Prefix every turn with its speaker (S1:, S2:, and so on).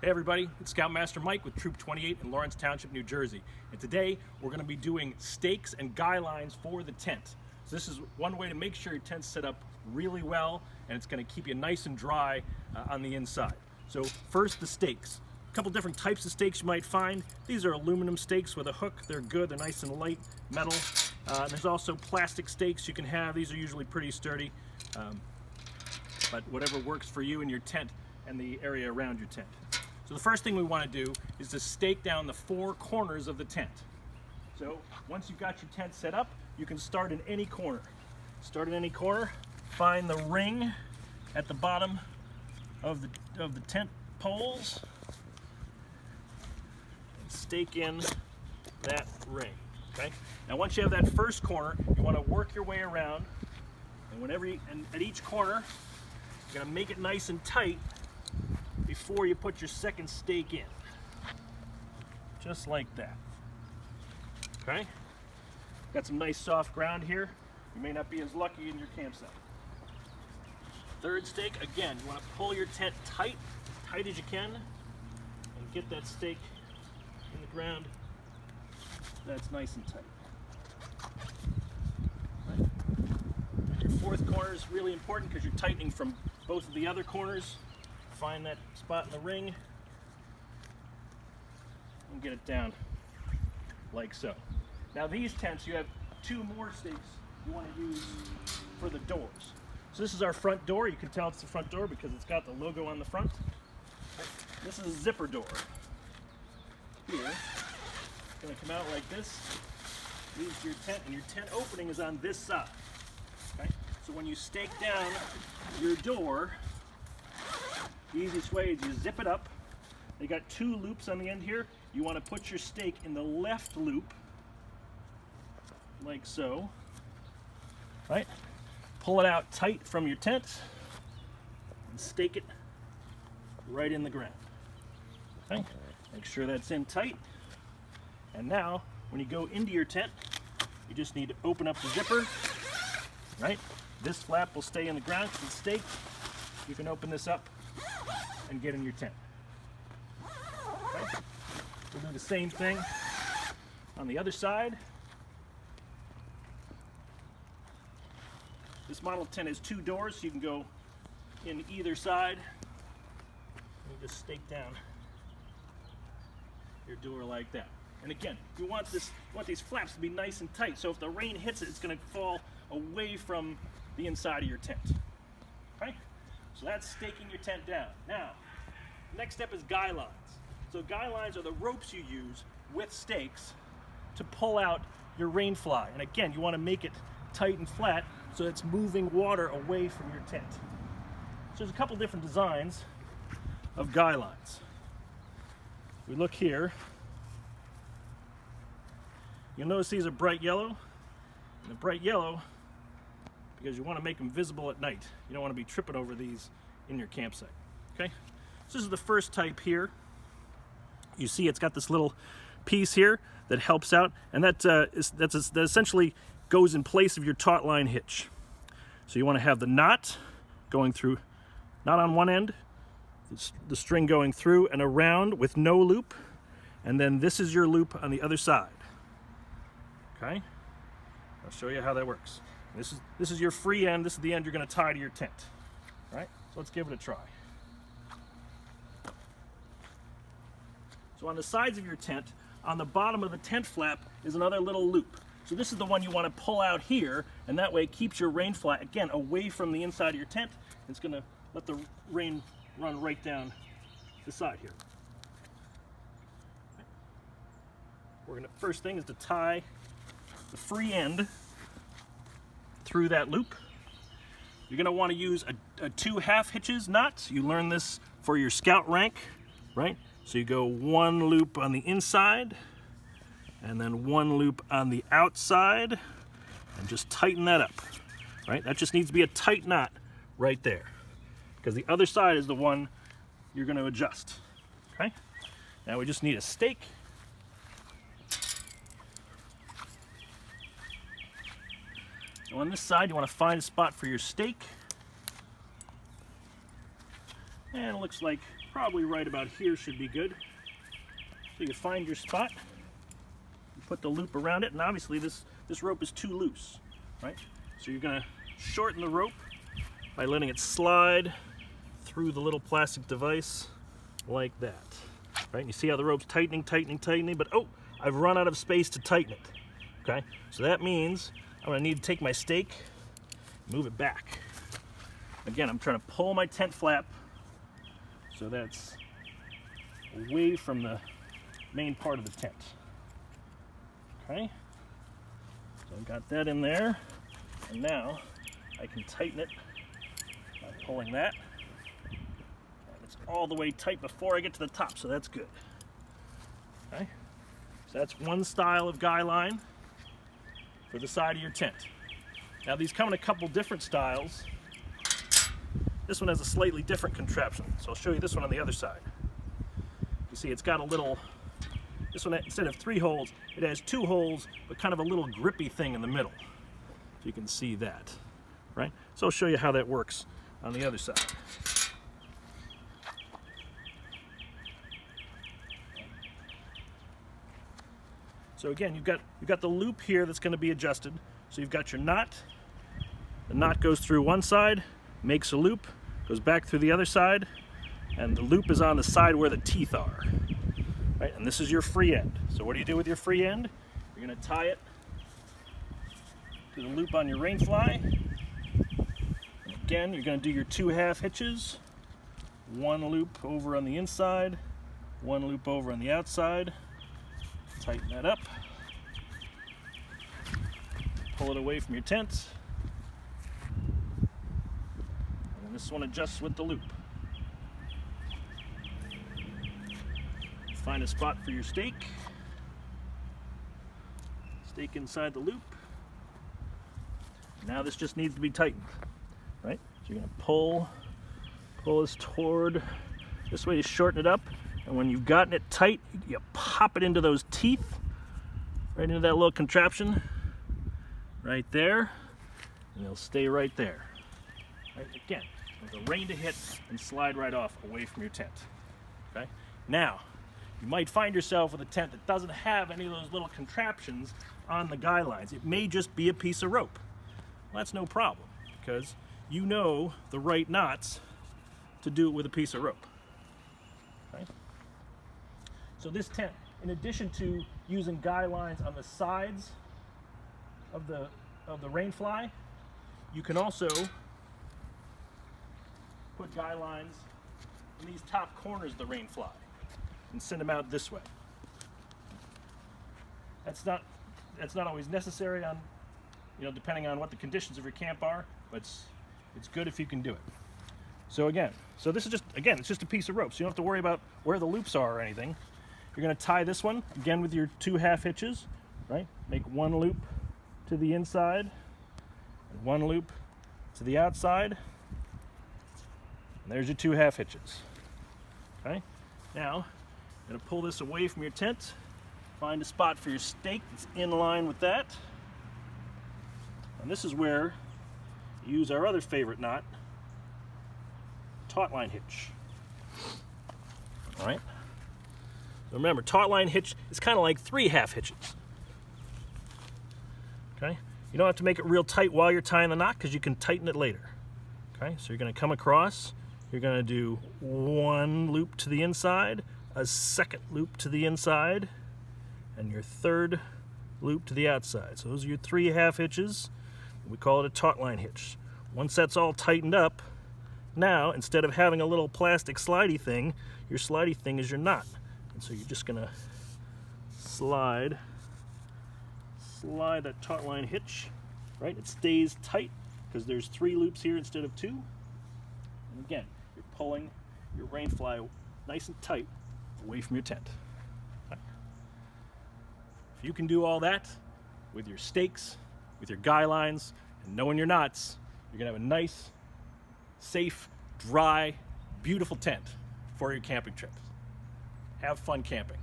S1: Hey everybody, it's Scoutmaster Mike with Troop 28 in Lawrence Township, New Jersey. And today we're going to be doing stakes and guy lines for the tent. So this is one way to make sure your tent's set up really well and it's going to keep you nice and dry on the inside. So first, the stakes. A couple different types of stakes you might find. These are aluminum stakes with a hook. They're good, they're nice and light metal. There's also plastic stakes you can have. These are usually pretty sturdy, but whatever works for you and your tent and the area around your tent. So the first thing we want to do is to stake down the four corners of the tent. So once you've got your tent set up, you can start in any corner. Start in any corner, find the ring at the bottom of the tent poles, and stake in that ring. Okay? Now once you have that first corner, you want to work your way around, and at each corner, you're going to make it nice and tight before you put your second stake in. Just like that. Okay? Got some nice soft ground here. You may not be as lucky in your campsite. Third stake, again, you want to pull your tent tight as you can, and get that stake in the ground. That's nice and tight. Right. Your fourth corner is really important because you're tightening from both of the other corners. Find that spot in the ring and get it down like so. Now these tents, you have two more stakes you want to use for the doors. So this is our front door. You can tell it's the front door because it's got the logo on the front. This is a zipper door. Here, it's going to come out like this, leads to your tent, and your tent opening is on this side. Okay? So when you stake down your door, the easiest way is you zip it up. They got two loops on the end here. You want to put your stake in the left loop, like so. Right? Pull it out tight from your tent and stake it right in the ground. Okay? Make sure that's in tight. And now, when you go into your tent, you just need to open up the zipper. Right? This flap will stay in the ground because it's staked. You can open this up and get in your tent. Okay. We'll do the same thing on the other side. This model tent has two doors, so you can go in either side. You just stake down your door like that. And again, you want these flaps to be nice and tight, so if the rain hits it, it's going to fall away from the inside of your tent. Okay? So that's staking your tent down. Now, next step is guy lines. So guy lines are the ropes you use with stakes to pull out your rain fly. And again, you want to make it tight and flat so it's moving water away from your tent. So there's a couple different designs of guy lines. We look here. You'll notice these are bright yellow. And the bright yellow, because you want to make them visible at night. You don't want to be tripping over these in your campsite. Okay? So this is the first type here. You see it's got this little piece here that helps out, and that essentially goes in place of your taut line hitch. So you want to have the knot going through, not on one end, the string going through and around with no loop, and then this is your loop on the other side. Okay? I'll show you how that works. This is your free end. This is the end you're going to tie to your tent. All right? So let's give it a try. So on the sides of your tent, on the bottom of the tent flap is another little loop. So this is the one you want to pull out here, and that way it keeps your rain fly, again, away from the inside of your tent. It's going to let the rain run right down the side here. First thing is to tie the free end through that loop. You're going to want to use a 2 half hitches knot. You learn this for your scout rank, right? So you go one loop on the inside and then one loop on the outside and just tighten that up, right? That just needs to be a tight knot right there because the other side is the one you're going to adjust, okay? Now we just need a stake. So on this side, you want to find a spot for your stake. And it looks like probably right about here should be good. So you find your spot, you put the loop around it, and obviously this rope is too loose, right? So you're gonna shorten the rope by letting it slide through the little plastic device like that, right? And you see how the rope's tightening, but oh, I've run out of space to tighten it, okay? So that means I'm gonna need to take my stake, move it back. Again, I'm trying to pull my tent flap so that's away from the main part of the tent. Okay, so I've got that in there, and now I can tighten it by pulling that. And it's all the way tight before I get to the top, so that's good. Okay, so that's one style of guy line for the side of your tent. Now these come in a couple different styles. This one has a slightly different contraption, so I'll show you this one on the other side. You see it's got a little, this one instead of 3 holes, it has 2 holes, but kind of a little grippy thing in the middle. So you can see that, right? So I'll show you how that works on the other side. So again, you've got the loop here that's going to be adjusted. So you've got your knot. The knot goes through one side, makes a loop, goes back through the other side, and the loop is on the side where the teeth are. Right? And this is your free end. So what do you do with your free end? You're going to tie it to the loop on your rain fly. And again, you're going to do your 2 half hitches. 1 loop over on the inside, 1 loop over on the outside. Tighten that up. Pull it away from your tent. And this one adjusts with the loop. Find a spot for your stake. Stake inside the loop. Now this just needs to be tightened, right? So you're going to pull this toward this way to shorten it up. And when you've gotten it tight, you pop it into those teeth, right into that little contraption, right there, and it'll stay right there. Right? Again, with the rain to hit and slide right off away from your tent. Okay? Now, you might find yourself with a tent that doesn't have any of those little contraptions on the guy lines. It may just be a piece of rope. Well, that's no problem, because you know the right knots to do it with a piece of rope. Okay? So this tent, in addition to using guy lines on the sides of the rain fly, you can also put guy lines in these top corners of the rain fly and send them out this way. That's not always necessary on, depending on what the conditions of your camp are, but it's good if you can do it. So again, this is it's just a piece of rope, so you don't have to worry about where the loops are or anything. You're going to tie this one, again with your 2 half hitches, right? Make 1 loop to the inside, and 1 loop to the outside. And there's your 2 half hitches. Okay? Now, you're going to pull this away from your tent, find a spot for your stake that's in line with that. And this is where you use our other favorite knot, taut line hitch. All right? Remember, taut line hitch is kind of like 3 half hitches. Okay? You don't have to make it real tight while you're tying the knot, because you can tighten it later. Okay? So you're going to come across, you're going to do 1 loop to the inside, a 2nd loop to the inside, and your 3rd loop to the outside. So those are your 3 half hitches. We call it a taut line hitch. Once that's all tightened up, now instead of having a little plastic slidey thing, your slidey thing is your knot. So you're just gonna slide that taut line hitch, right? It stays tight because there's 3 loops here instead of 2. And again, you're pulling your rain fly nice and tight away from your tent. Okay. If you can do all that with your stakes, with your guy lines, and knowing your knots, you're gonna have a nice, safe, dry, beautiful tent for your camping trip. Have fun camping.